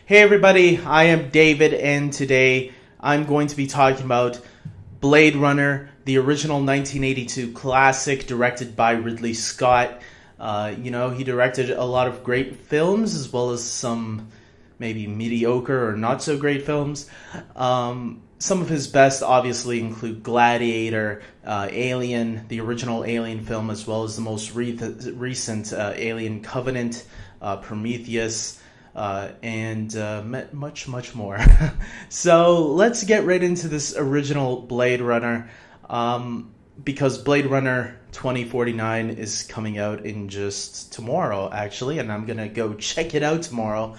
Hey everybody, I am David, and today I'm going to be talking about Blade Runner, the original 1982 classic directed by Ridley Scott. He directed a lot of great films as well as some maybe mediocre or not so great films. Some of his best obviously include Gladiator, Alien, the original Alien film, as well as the most recent Alien Covenant, Prometheus, and much, much more. So let's get right into this original Blade Runner, because Blade Runner 2049 is coming out in just tomorrow, actually, and I'm gonna go check it out tomorrow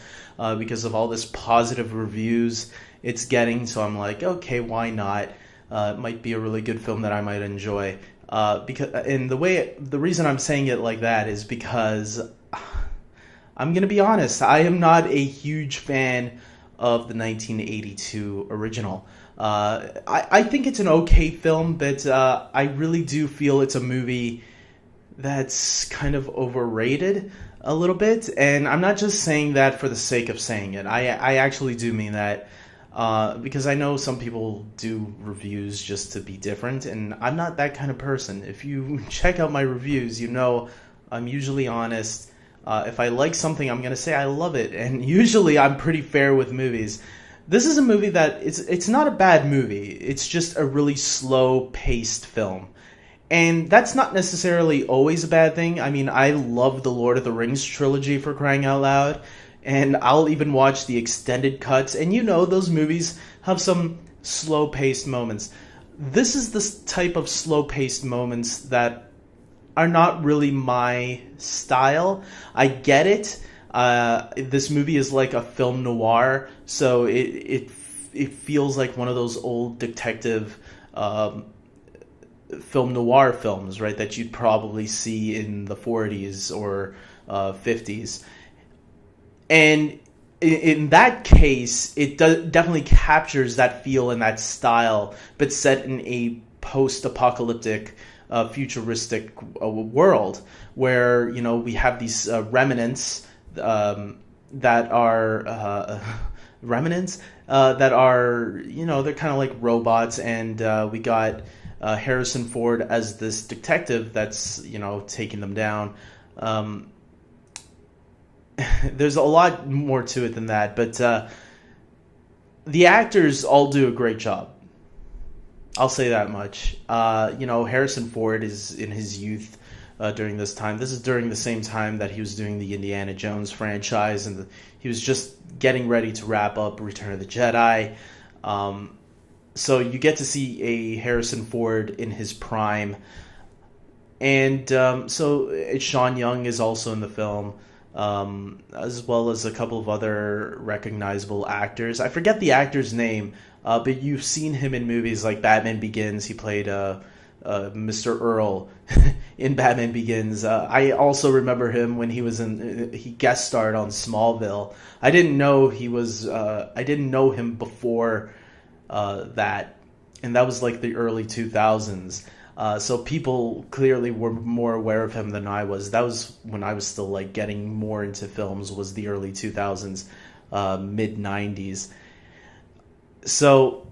because of all this positive reviews it's getting. So I'm like, okay, why not? It might be a really good film that I might enjoy. The reason I'm saying it like that is because I'm going to be honest, I am not a huge fan of the 1982 original. I think it's an okay film, but I really do feel it's a movie that's kind of overrated a little bit. And I'm not just saying that for the sake of saying it. I actually do mean that because I know some people do reviews just to be different, and I'm not that kind of person. If you check out my reviews, you know I'm usually honest. If I like something, I'm gonna say I love it, and usually I'm pretty fair with movies. This is a movie that it's not a bad movie. It's just a really slow-paced film, and that's not necessarily always a bad thing. I mean, I love the Lord of the Rings trilogy, for crying out loud, and I'll even watch the extended cuts. And those movies have some slow-paced moments. This is the type of slow-paced moments that are not really my style. I get it. This movie is like a film noir, so it feels like one of those old detective film noir films, right? That you'd probably see in the 40s or 50s. And in that case, it definitely captures that feel and that style, but set in a post-apocalyptic futuristic world where we have these remnants that are remnants that are they're kind of like robots, and we got Harrison Ford as this detective that's taking them down. There's a lot more to it than that, but the actors all do a great job. I'll say that much. Harrison Ford is in his youth during this time. This is during the same time that he was doing the Indiana Jones franchise, and he was just getting ready to wrap up Return of the Jedi. So you get to see a Harrison Ford in his prime. And so Sean Young is also in the film, as well as a couple of other recognizable actors. I forget the actor's name, but you've seen him in movies like Batman Begins. He played Mr. Earl in Batman Begins. I also remember him when he guest starred on Smallville. I didn't know him before that, and that was like the early 2000s. So people clearly were more aware of him than I was. That was when I was still like getting more into films, was the early 2000s, mid 90s. So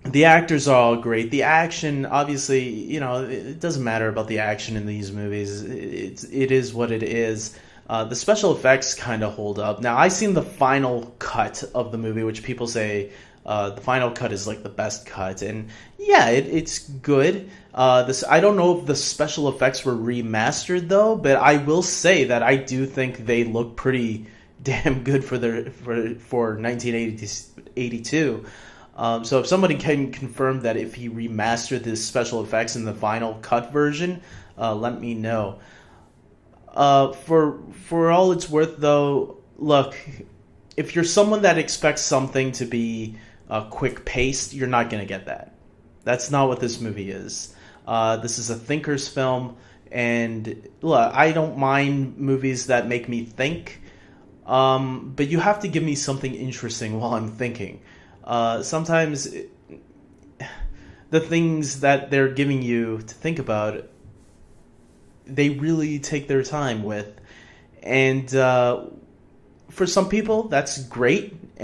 the actors are all great. The action, obviously, it doesn't matter about the action in these movies. It is what it is. The special effects kind of hold up. Now, I've seen the final cut of the movie, which people say the final cut is like the best cut, and yeah, it's good. I don't know if the special effects were remastered though, but I will say that I do think they look pretty damn good for 1982. So if somebody can confirm that if he remastered the special effects in the final cut version, let me know. For all it's worth, though, look, if you're someone that expects something to be quick paced, you're not going to get that. That's not what this movie is. This is a thinker's film, and look, I don't mind movies that make me think, but you have to give me something interesting while I'm thinking. Sometimes the things that they're giving you to think about, they really take their time with, and for some people, that's great,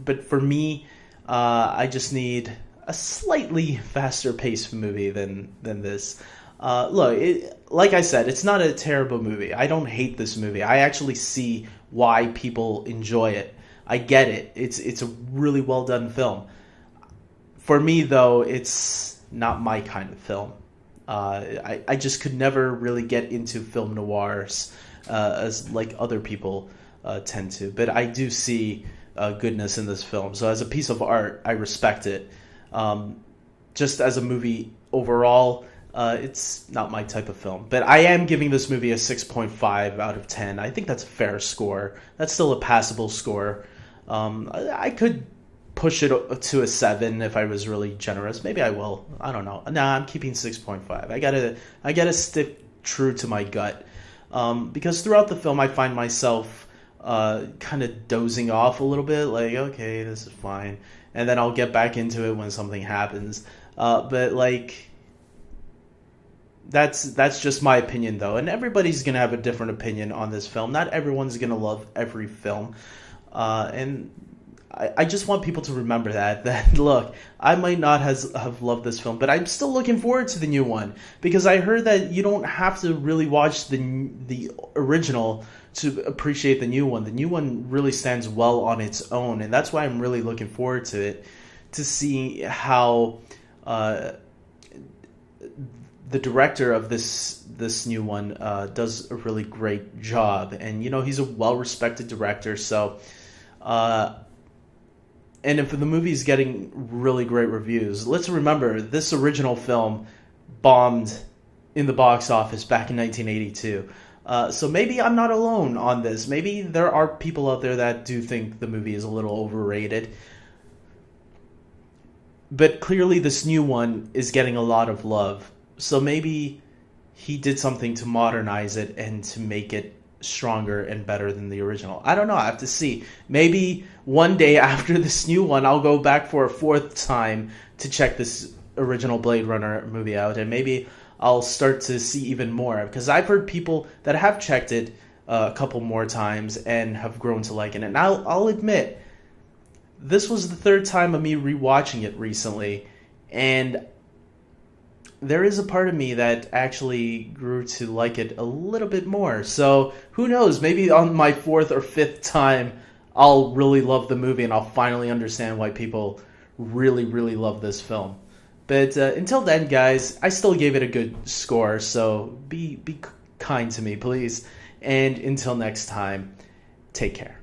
but for me, I just need a slightly faster paced movie than this. Look, like I said, it's not a terrible movie. I don't hate this movie. I actually see why people enjoy it. I get it. It's a really well done film. For me, though, it's not my kind of film. I just could never really get into film noirs as like other people tend to. But I do see goodness in this film. So as a piece of art, I respect it. Just as a movie overall, it's not my type of film. But I am giving this movie a 6.5 out of 10. I think that's a fair score. That's still a passable score. I could push it to a 7 if I was really generous. Maybe I will. I don't know. Nah, I'm keeping 6.5. I gotta stick true to my gut. Because throughout the film I find myself kind of dozing off a little bit, like, okay, this is fine. And then I'll get back into it when something happens. But like, that's just my opinion though. And everybody's gonna have a different opinion on this film. Not everyone's gonna love every film. And I just want people to remember that look, I might not have loved this film, but I'm still looking forward to the new one, because I heard that you don't have to really watch the original to appreciate the new one. The new one really stands well on its own, and that's why I'm really looking forward to it, to see how the director of this new one does a really great job. And he's a well-respected director, so and if the movie's getting really great reviews, let's remember this original film bombed in the box office back in 1982. So maybe I'm not alone on this. Maybe there are people out there that do think the movie is a little overrated. But clearly this new one is getting a lot of love. So maybe he did something to modernize it and to make it stronger and better than the original. I don't know. I have to see. Maybe one day after this new one, I'll go back for a fourth time to check this original Blade Runner movie out, and maybe I'll start to see even more, because I've heard people that have checked it a couple more times and have grown to like it. And I'll admit, this was the third time of me rewatching it recently, and there is a part of me that actually grew to like it a little bit more. So who knows? Maybe on my fourth or fifth time, I'll really love the movie and I'll finally understand why people really, really love this film. But until then, guys, I still gave it a good score. So be kind to me, please. And until next time, take care.